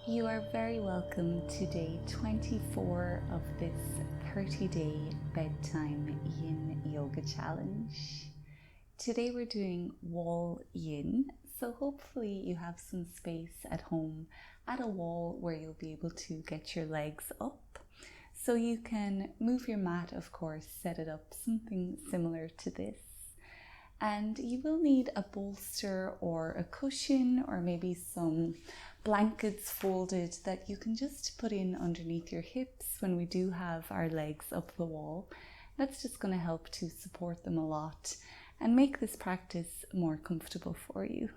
You are very welcome to day 24 of this 30-day Bedtime Yin Yoga Challenge. Today we're doing wall yin, so hopefully you have some space at home at a wall where you'll be able to get your legs up. So you can move your mat, of course, set it up something similar to this. And you will need a bolster or a cushion or maybe some blankets folded that you can just put in underneath your hips when we do have our legs up the wall. That's just going to help to support them a lot and make this practice more comfortable for you.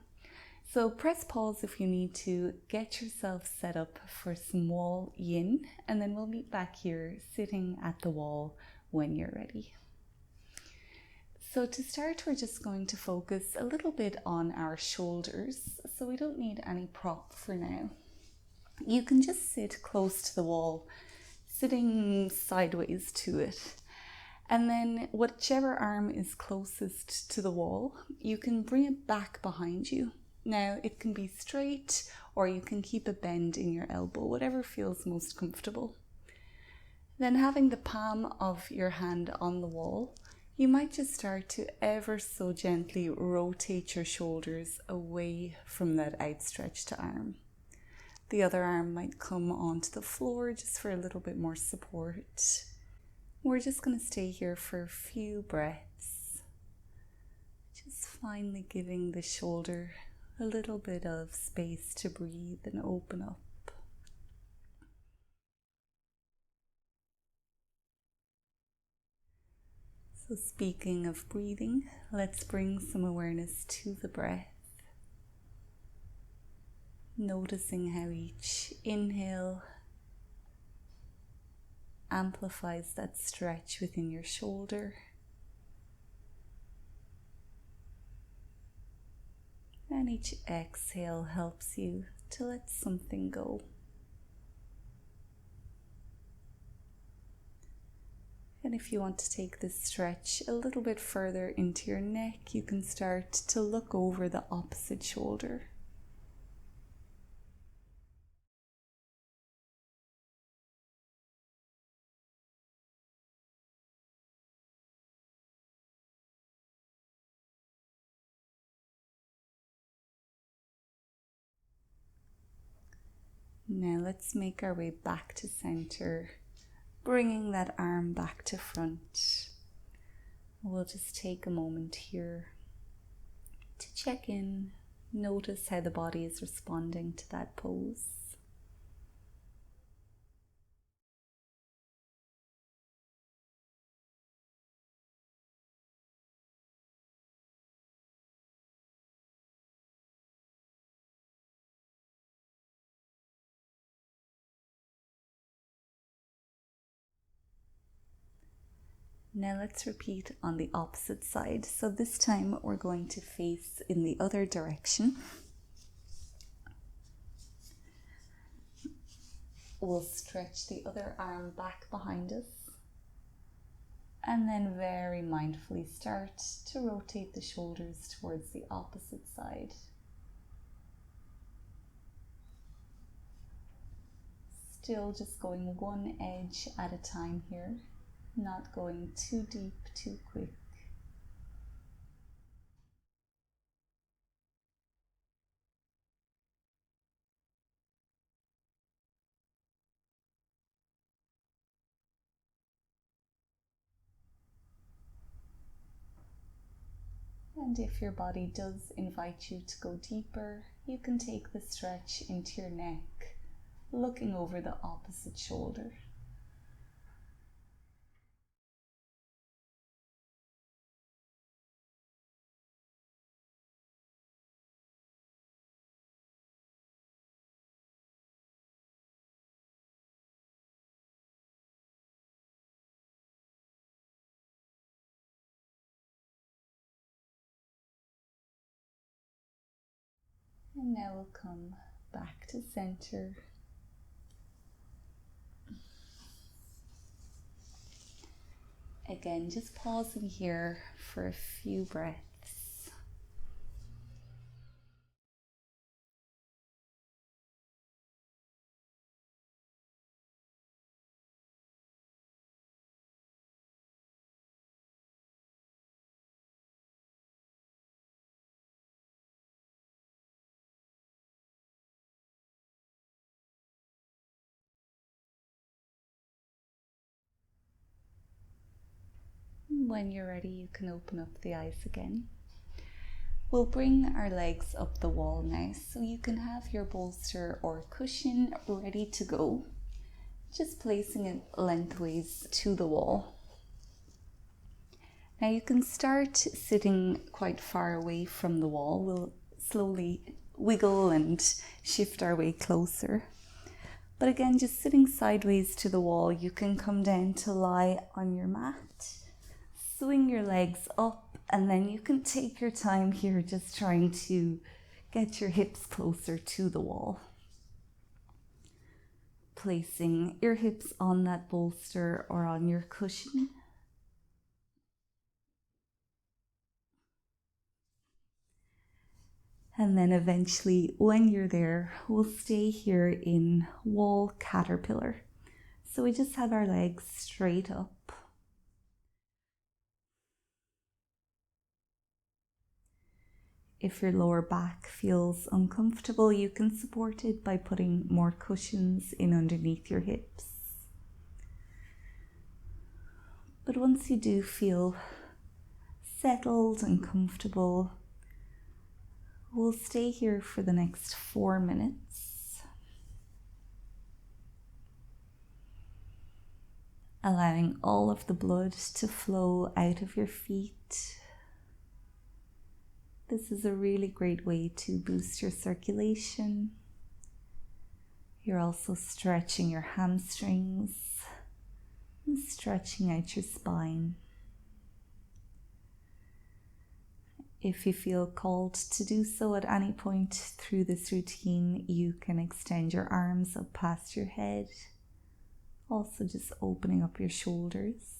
So press pause if you need to get yourself set up for some wall yin, and then we'll meet back here sitting at the wall when you're ready. So to start, we're just going to focus a little bit on our shoulders, so we don't need any prop for now. You can just sit close to the wall, sitting sideways to it. And then whichever arm is closest to the wall, you can bring it back behind you. Now, it can be straight or you can keep a bend in your elbow, whatever feels most comfortable. Then having the palm of your hand on the wall, you might just start to ever so gently rotate your shoulders away from that outstretched arm. The other arm might come onto the floor just for a little bit more support. We're just going to stay here for a few breaths. Just finally giving the shoulder a little bit of space to breathe and open up. So speaking of breathing, let's bring some awareness to the breath. Noticing how each inhale amplifies that stretch within your shoulder. And each exhale helps you to let something go. And if you want to take this stretch a little bit further into your neck, you can start to look over the opposite shoulder. Now let's make our way back to center, bringing that arm back to front. We'll just take a moment here to check in, notice how the body is responding to that pose. Now let's repeat on the opposite side. So this time we're going to face in the other direction. We'll stretch the other arm back behind us. And then very mindfully start to rotate the shoulders towards the opposite side. Still just going one edge at a time here. Not going too deep, too quick. And if your body does invite you to go deeper, you can take the stretch into your neck, looking over the opposite shoulder. And now we'll come back to center. Again, just pausing here for a few breaths. when you're ready, you can open up the eyes again. We'll bring our legs up the wall now, so you can have your bolster or cushion ready to go. Just placing it lengthways to the wall. Now you can start sitting quite far away from the wall. We'll slowly wiggle and shift our way closer. But again, just sitting sideways to the wall, you can come down to lie on your mat, swing your legs up, and then you can take your time here just trying to get your hips closer to the wall. Placing your hips on that bolster or on your cushion. And then eventually, when you're there, we'll stay here in wall caterpillar. So we just have our legs straight up. If your lower back feels uncomfortable, you can support it by putting more cushions in underneath your hips. But once you do feel settled and comfortable, we'll stay here for the next 4 minutes, allowing all of the blood to flow out of your feet. This is a really great way to boost your circulation. You're also stretching your hamstrings and stretching out your spine. If you feel called to do so at any point through this routine, you can extend your arms up past your head, also just opening up your shoulders.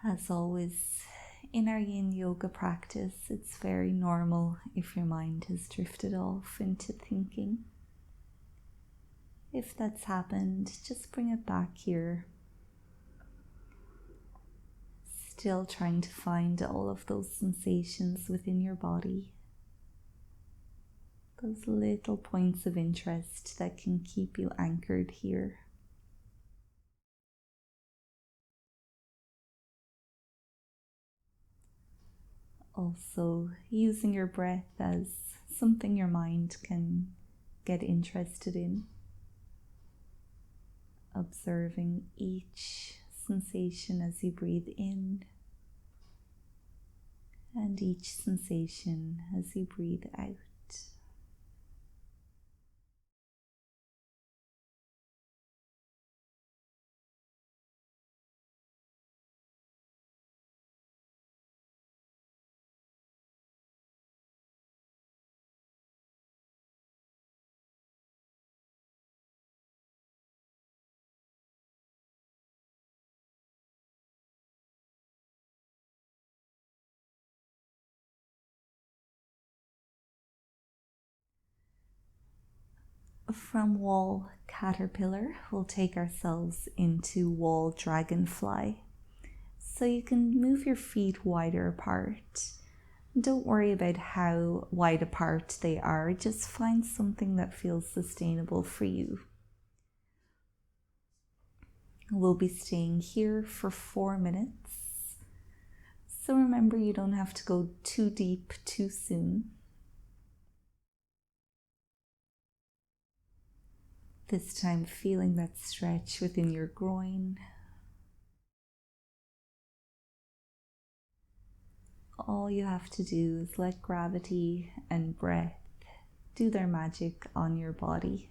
As always, in our yin yoga practice, it's very normal if your mind has drifted off into thinking. If that's happened, just bring it back here. Still trying to find all of those sensations within your body. Those little points of interest that can keep you anchored here. Also, using your breath as something your mind can get interested in. Observing each sensation as you breathe in and each sensation as you breathe out. From wall caterpillar, we'll take ourselves into wall dragonfly. So you can move your feet wider apart. Don't worry about how wide apart they are, just find something that feels sustainable for you. We'll be staying here for 4 minutes. So remember, you don't have to go too deep too soon. This time feeling that stretch within your groin. All you have to do is let gravity and breath do their magic on your body.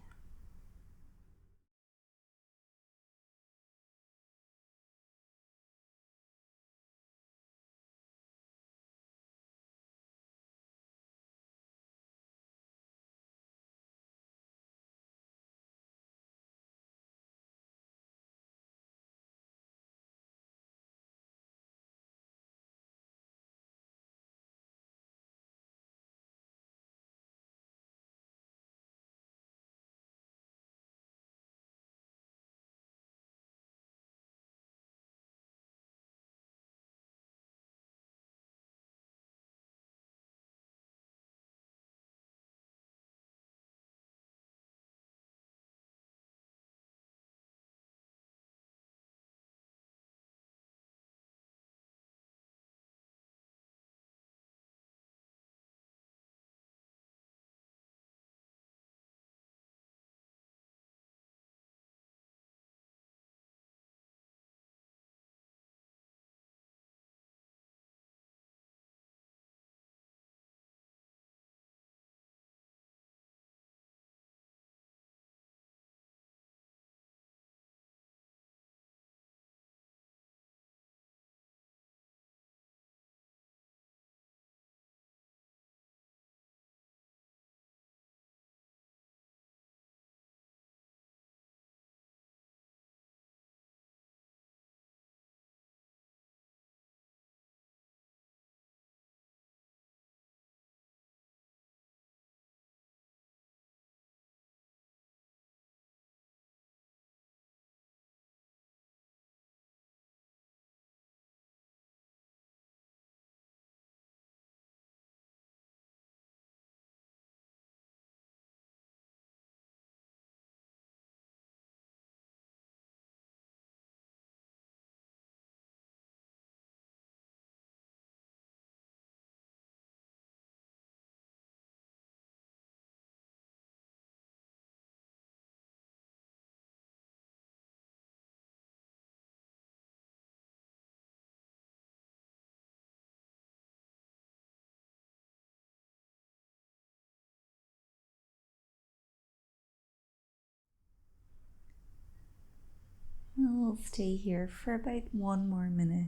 And we'll stay here for about 1 more minute,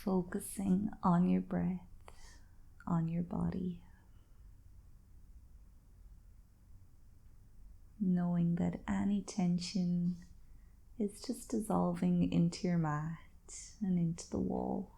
focusing on your breath, on your body, knowing that any tension is just dissolving into your mat and into the wall.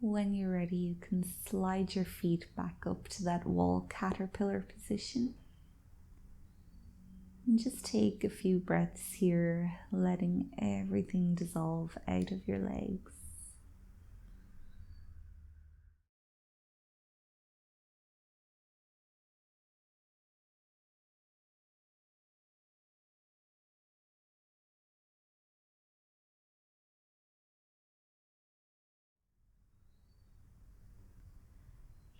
When you're ready, you can slide your feet back up to that wall caterpillar position. And just take a few breaths here, letting everything dissolve out of your legs.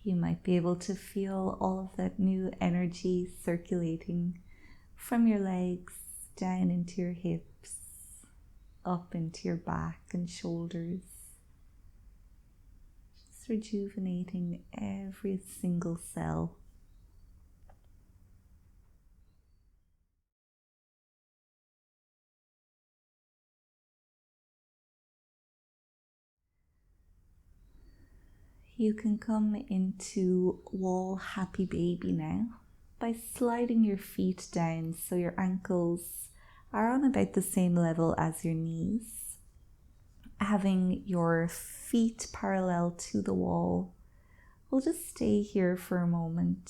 You might be able to feel all of that new energy circulating from your legs down into your hips, up into your back and shoulders, just rejuvenating every single cell. You can come into wall happy baby now by sliding your feet down so your ankles are on about the same level as your knees. Having your feet parallel to the wall. We'll just stay here for a moment.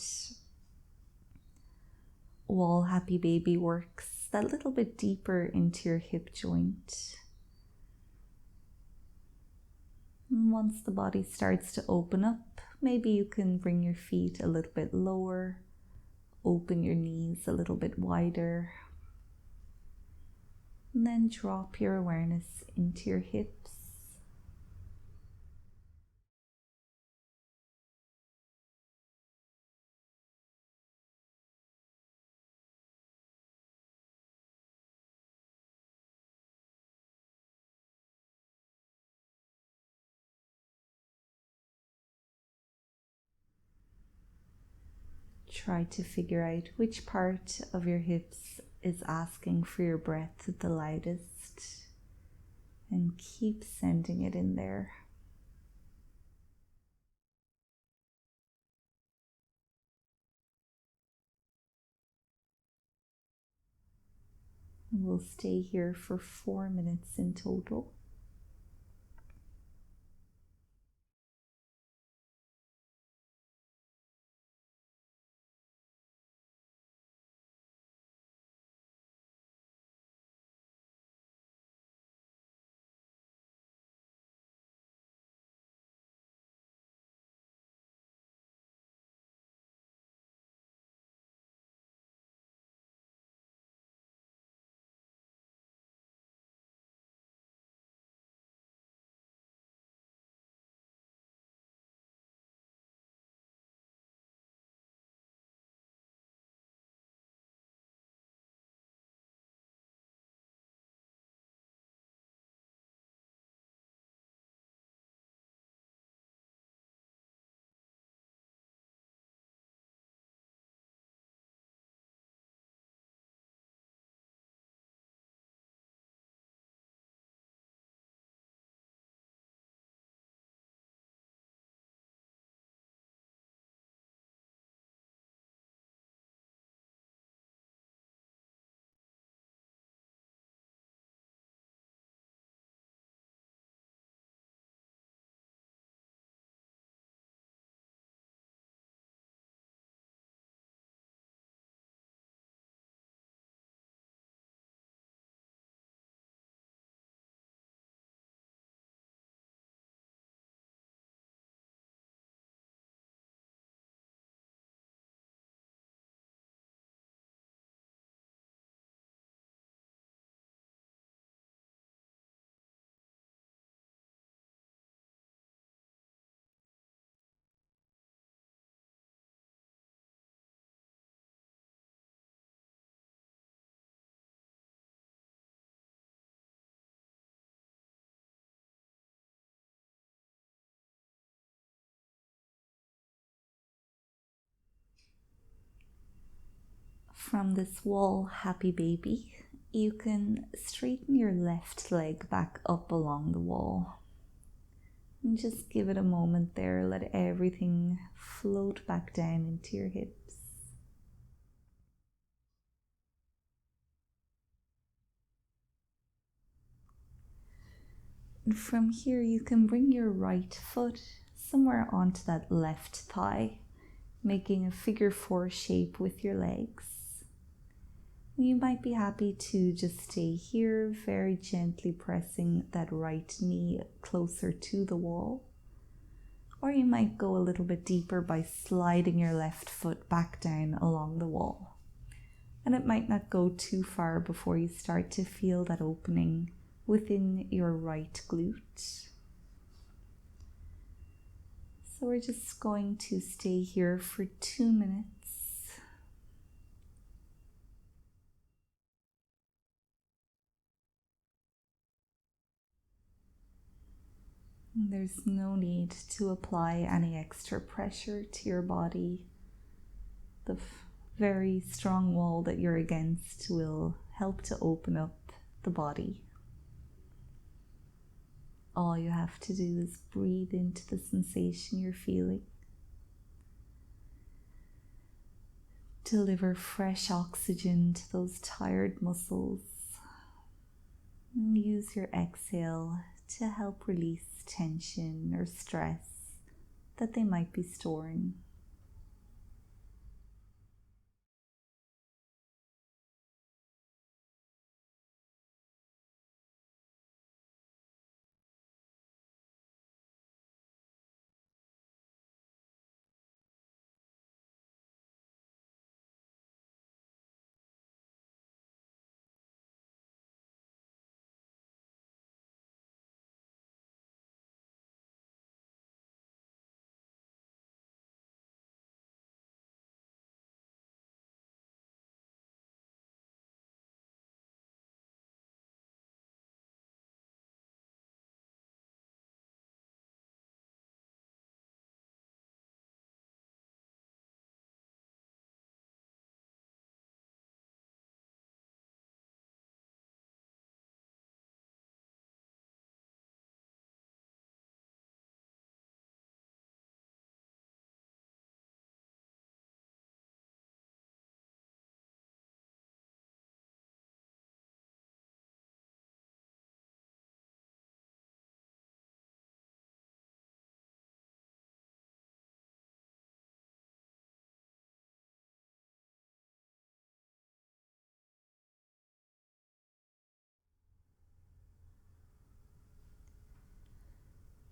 Wall happy baby works that little bit deeper into your hip joint. And once the body starts to open up, maybe you can bring your feet a little bit lower, open your knees a little bit wider, and then drop your awareness into your hips. Try to figure out which part of your hips is asking for your breath the loudest, and keep sending it in there. We'll stay here for 4 minutes in total. From this wall happy baby, you can straighten your left leg back up along the wall. And just give it a moment there, let everything float back down into your hips. And from here you can bring your right foot somewhere onto that left thigh, making a figure 4 shape with your legs. You might be happy to just stay here, very gently pressing that right knee closer to the wall. Or you might go a little bit deeper by sliding your left foot back down along the wall. And it might not go too far before you start to feel that opening within your right glute. So we're just going to stay here for 2 minutes. There's no need to apply any extra pressure to your body. The very strong wall that you're against will help to open up the body. All you have to do is breathe into the sensation you're feeling. Deliver fresh oxygen to those tired muscles. And use your exhale to help release tension or stress that they might be storing.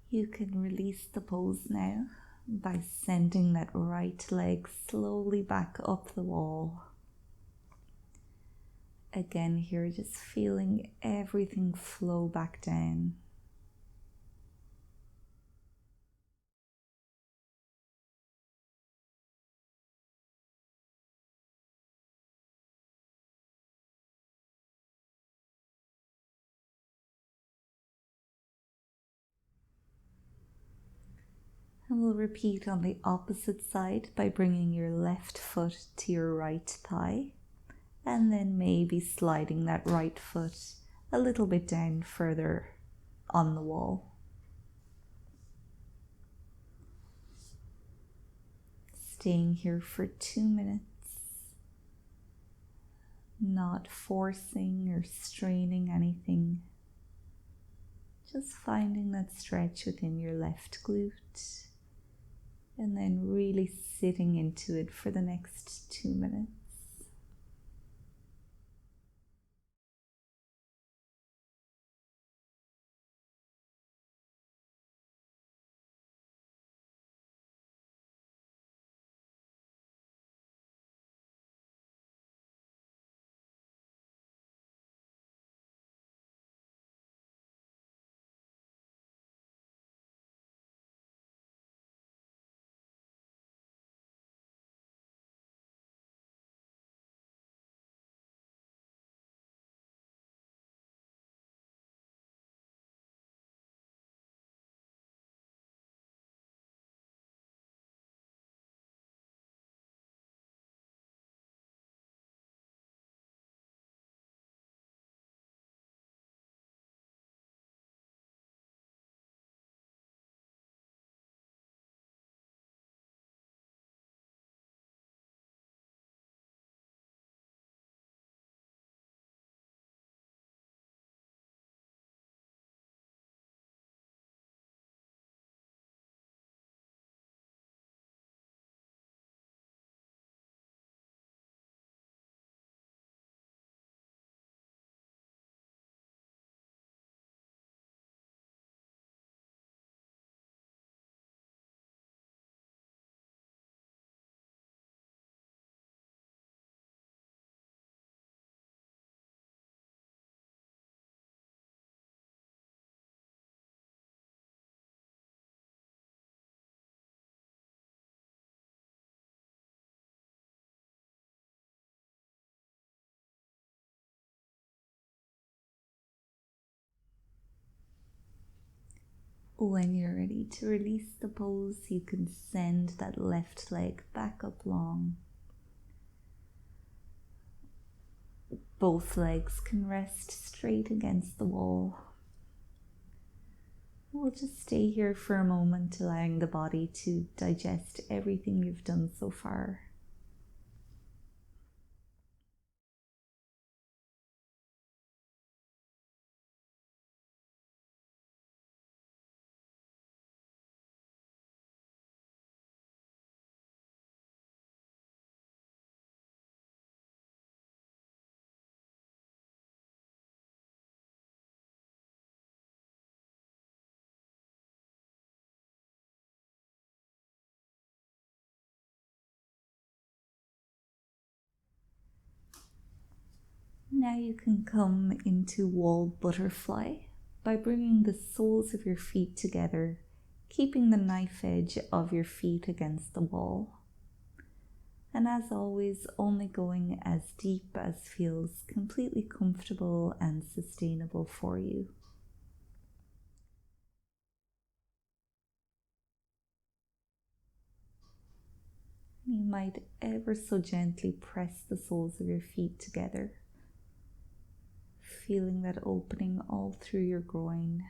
You can release the pose now by sending that right leg slowly back up the wall. Again here, just feeling everything flow back down. And we'll repeat on the opposite side by bringing your left foot to your right thigh, and then maybe sliding that right foot a little bit down further on the wall. Staying here for 2 minutes, not forcing or straining anything, just finding that stretch within your left glute, and then really sitting into it for the next 2 minutes. When you're ready to release the pose, you can send that left leg back up long. Both legs can rest straight against the wall. We'll just stay here for a moment, allowing the body to digest everything you've done so far. Now you can come into wall butterfly by bringing the soles of your feet together, keeping the knife edge of your feet against the wall. And as always, only going as deep as feels completely comfortable and sustainable for you. You might ever so gently press the soles of your feet together, feeling that opening all through your groin.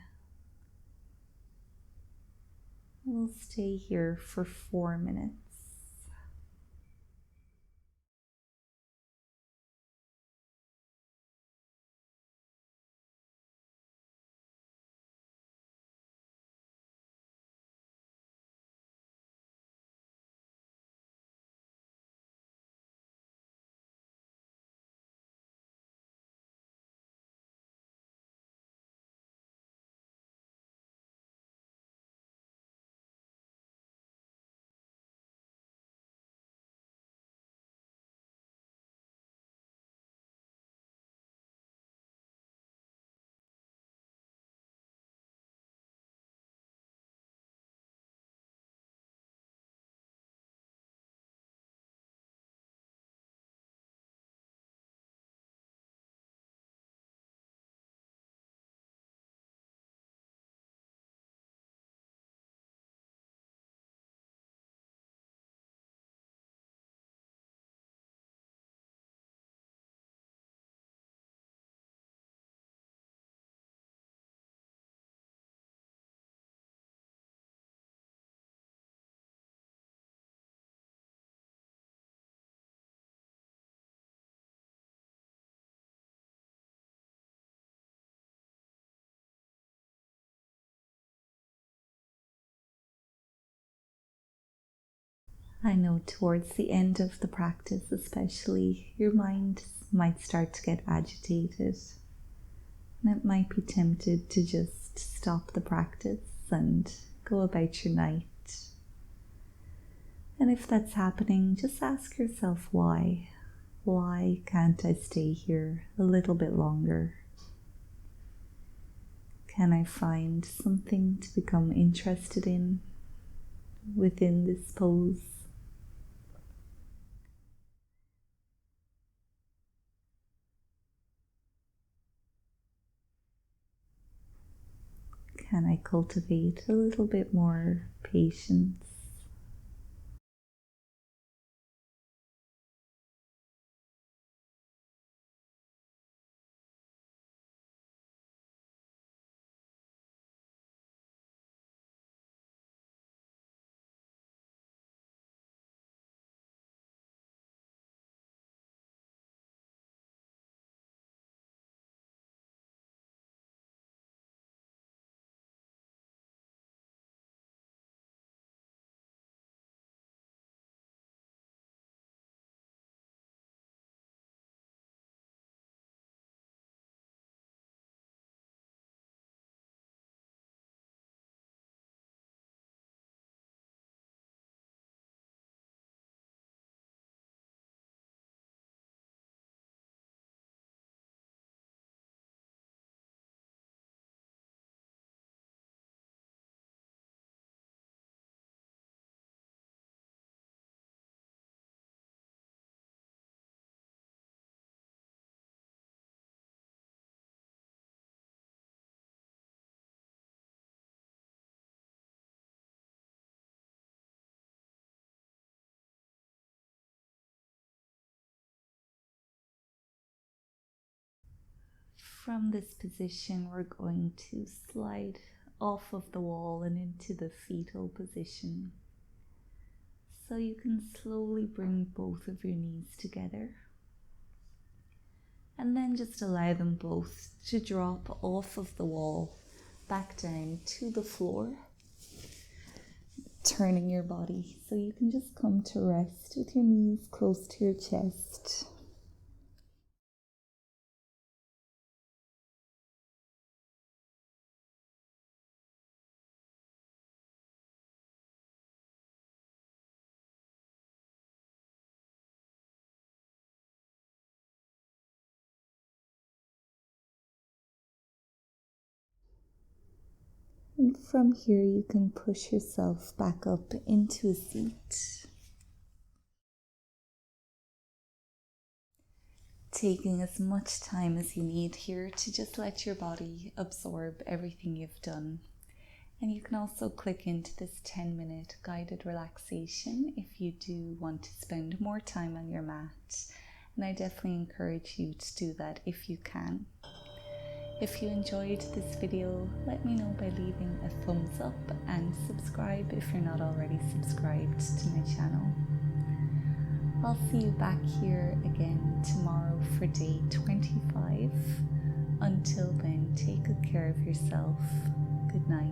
We'll stay here for 4 minutes. I know towards the end of the practice especially, your mind might start to get agitated, and it might be tempted to just stop the practice and go about your night. And if that's happening, just ask yourself why. Why can't I stay here a little bit longer? Can I find something to become interested in within this pose? Can I cultivate a little bit more patience? from this position, we're going to slide off of the wall and into the fetal position. So you can slowly bring both of your knees together. And then just allow them both to drop off of the wall, back down to the floor. Turning your body so you can just come to rest with your knees close to your chest. And from here you can push yourself back up into a seat. Taking as much time as you need here to just let your body absorb everything you've done. And you can also click into this 10-minute guided relaxation if you do want to spend more time on your mat. And I definitely encourage you to do that if you can. If you enjoyed this video, let me know by leaving a thumbs up and subscribe if you're not already subscribed to my channel. I'll see you back here again tomorrow for day 25. Until then, take good care of yourself. Good night.